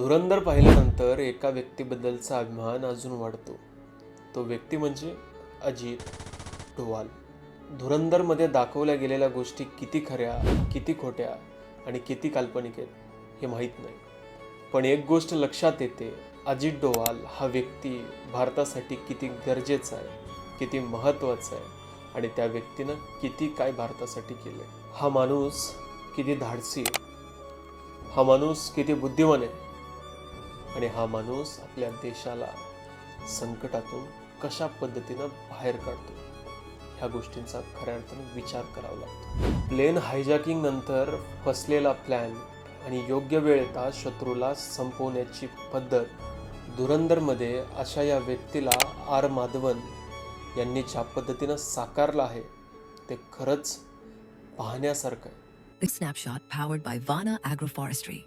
धुरंधर पाहिल्यानंतर एका व्यक्तीबद्दलचा अभिमान अजून वाढतो. तो व्यक्ती म्हणजे अजित डोवाल. धुरंधरमध्ये दाखवल्या गेलेल्या गोष्टी किती खऱ्या, किती खोट्या आणि किती काल्पनिक आहेत हे माहीत नाही. पण एक गोष्ट लक्षात येते, अजित डोवाल हा व्यक्ती भारतासाठी किती गरजेचा आहे, किती महत्त्वाचा आहे आणि त्या व्यक्तीनं किती काय भारतासाठी केलं. हा माणूस किती धाडसी आहे, हा माणूस किती बुद्धिमान आहे आणि हा माणूस आपल्या देशाला संकटातून कशा पद्धतीनं बाहेर काढतो, ह्या गोष्टींचा खऱ्या अर्थानं विचार करावा लागतो. प्लेन हायजॅकिंग नंतर फसलेला प्लॅन आणि योग्य वेळ येता शत्रूला संपवण्याची पद्धत धुरंधरमध्ये अशा या व्यक्तीला आर माधवन यांनी ज्या पद्धतीनं साकारलं आहे ते खरंच पाहण्यासारखं आहे. A snapshot powered by Vana Agroforestry.